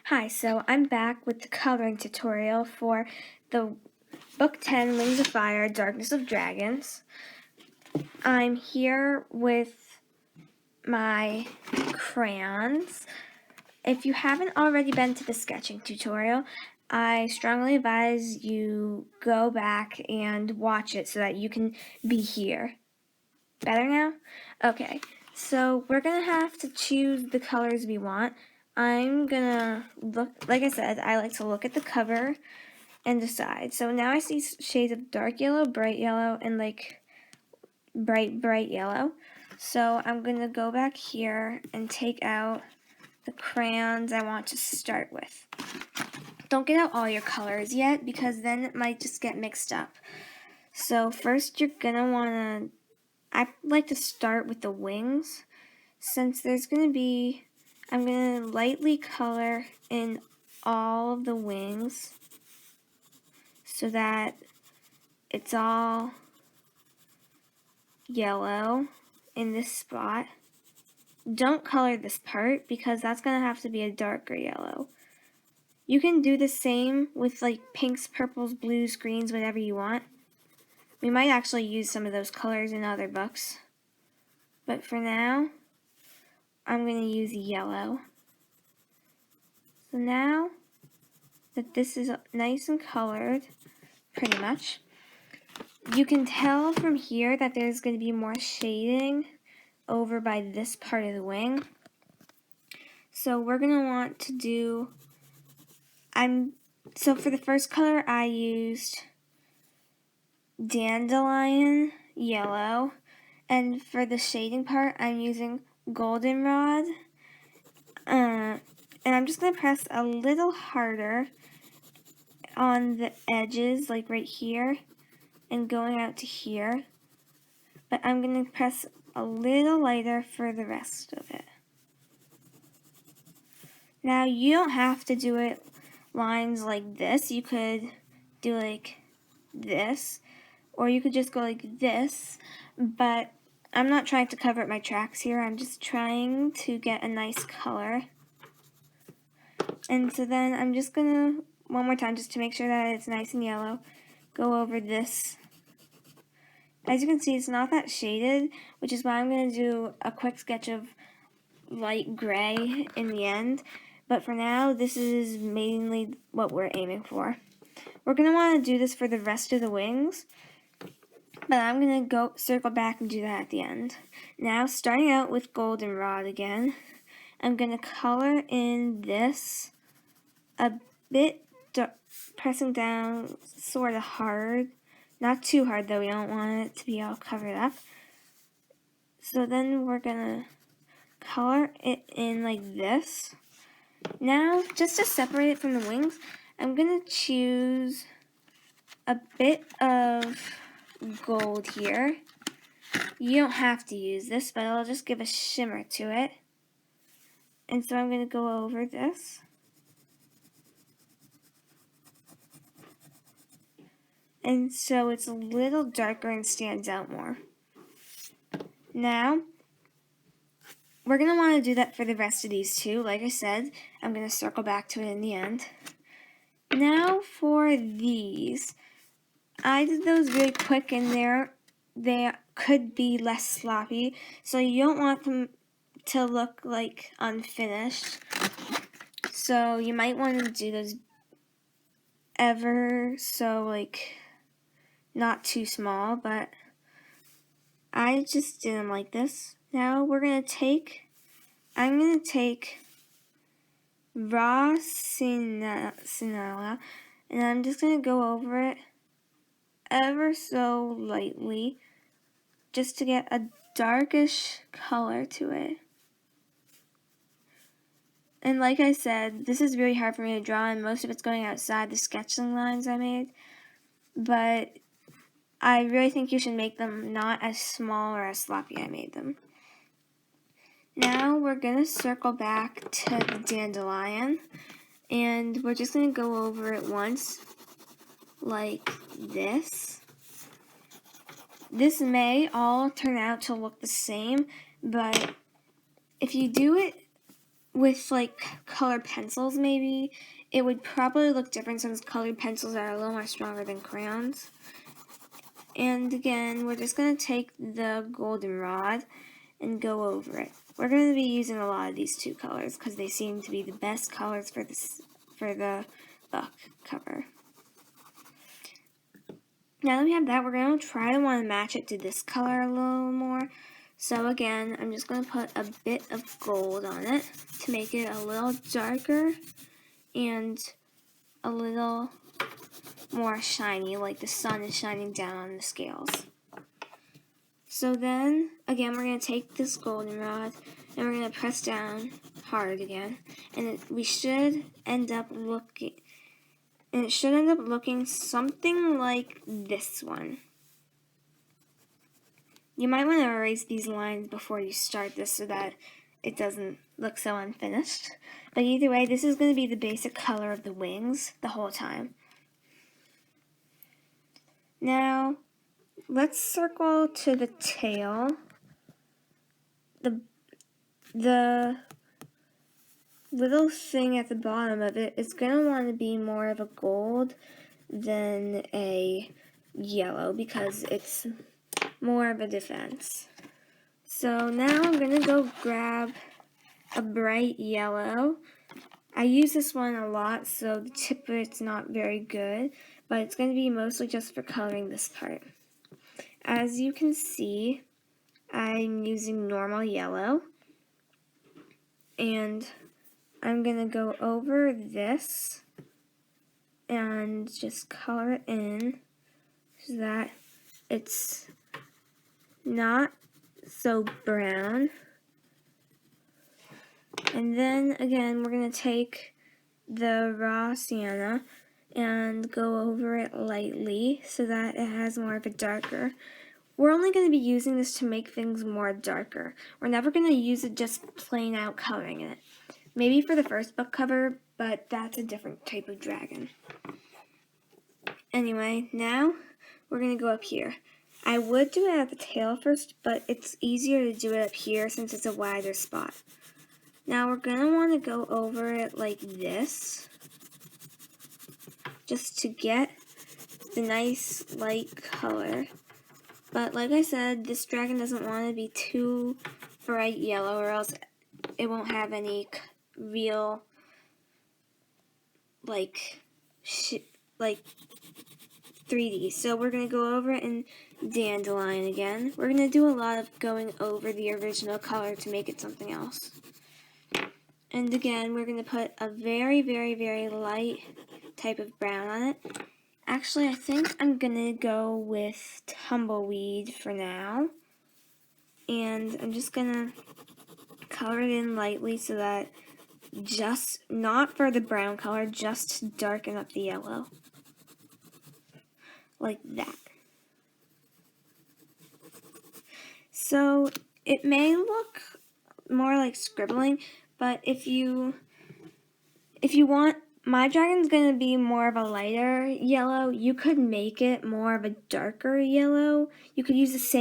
Hi, so I'm back with the coloring tutorial for the Book 10 Wings of Fire, Darkness of Dragons. I'm here with my crayons. If you haven't already been to the sketching tutorial, I strongly advise you go back and watch it so that you can be here. Better now? Okay, so we're going to have to choose the colors we want. I'm gonna look, like I said, I like to look at the cover and decide. So now I see shades of dark yellow, and like bright yellow. So I'm gonna go back here and take out the crayons I want to start with. Don't get out all your colors yet because then it might just get mixed up. So first you're gonna wanna, I like to start with the wings since there's gonna be, I'm going to lightly color in all of the wings so that it's all yellow in this spot. Don't color this part because that's going to have to be a darker yellow. You can do the same with like pinks, purples, blues, greens, whatever you want. We might actually use some of those colors in other books. But for now, I'm going to use yellow. So now that this is nice and colored, pretty much, you can tell from here that there's going to be more shading over by this part of the wing. So we're going to want to do, so for the first color I used dandelion yellow, and for the shading part I'm using goldenrod. And I'm just going to press a little harder on the edges, like right here, and going out to here. But I'm going to press a little lighter for the rest of it. Now, you don't have to do it lines like this. You could do like this, or you could just go like this, but I'm not trying to cover up my tracks here. I'm just trying to get a nice color. And so then I'm just going to, one more time, just to make sure that it's nice and yellow, go over this. As you can see, it's not that shaded, which is why I'm going to do a quick sketch of light gray in the end. But for now, this is mainly what we're aiming for. We're going to want to do this for the rest of the wings, but I'm going to go circle back and do that at the end. Now, starting out with goldenrod again, I'm going to color in this a bit, pressing down sort of hard. Not too hard though, we don't want it to be all covered up. So then we're going to color it in like this. Now, just to separate it from the wings, I'm going to choose a bit of gold here. You don't have to use this, but I'll just give a shimmer to it. And so I'm going to go over this. And so it's a little darker and stands out more. Now, we're going to want to do that for the rest of these too. Like I said, I'm going to circle back to it in the end. Now for these, I did those really quick and they could be less sloppy, so you don't want them to look like unfinished. So you might want to do those ever so like not too small, but I just did them like this. Now I'm going to take raw sienna, and I'm just going to go over it ever so lightly just to get a darkish color to it. And like I said, this is really hard for me to draw, and most of it's going outside the sketching lines I made, but I really think you should make them not as small or as sloppy I made them. Now we're going to circle back to the dandelion, and we're just going to go over it once, like this. This may all turn out to look the same, but if you do it with like colored pencils maybe, it would probably look different since colored pencils are a little more stronger than crayons. And again, we're just going to take the goldenrod and go over it. We're going to be using a lot of these two colors because they seem to be the best colors for the book cover. Now that we have that, we're going to try to want to match it to this color a little more. So again, I'm just going to put a bit of gold on it to make it a little darker and a little more shiny, like the sun is shining down on the scales. So then, again, we're going to take this goldenrod and we're going to press down hard again. And we should end up looking, something like this one. You might want to erase these lines before you start this so that it doesn't look so unfinished. But either way, this is going to be the basic color of the wings the whole time. Now, let's circle to the tail. The little thing at the bottom of it is going to want to be more of a gold than a yellow because it's more of a defense. So now I'm going to go grab a bright yellow. I use this one a lot, so the tip of it's not very good, but it's going to be mostly just for coloring this part. As you can see, I'm using normal yellow, and I'm going to go over this and just color it in so that it's not so brown. And then again, we're going to take the raw sienna and go over it lightly so that it has more of a darker. We're only going to be using this to make things more darker. We're never going to use it just plain out coloring it. Maybe for the first book cover, but that's a different type of dragon. Anyway, now we're going to go up here. I would do it at the tail first, but it's easier to do it up here since it's a wider spot. Now we're going to want to go over it like this, just to get the nice light color. But like I said, this dragon doesn't want to be too bright yellow or else it won't have any real like 3D. So we're going to go over it in dandelion again. We're going to do a lot of going over the original color to make it something else. And again, we're going to put a very, very, very light type of brown on it. Actually, I think I'm going to go with tumbleweed for now. And I'm just going to color it in lightly so that just, not for the brown color, just to darken up the yellow. Like that. So it may look more like scribbling, but if you want, my dragon's going to be more of a lighter yellow. You could make it more of a darker yellow. You could use the same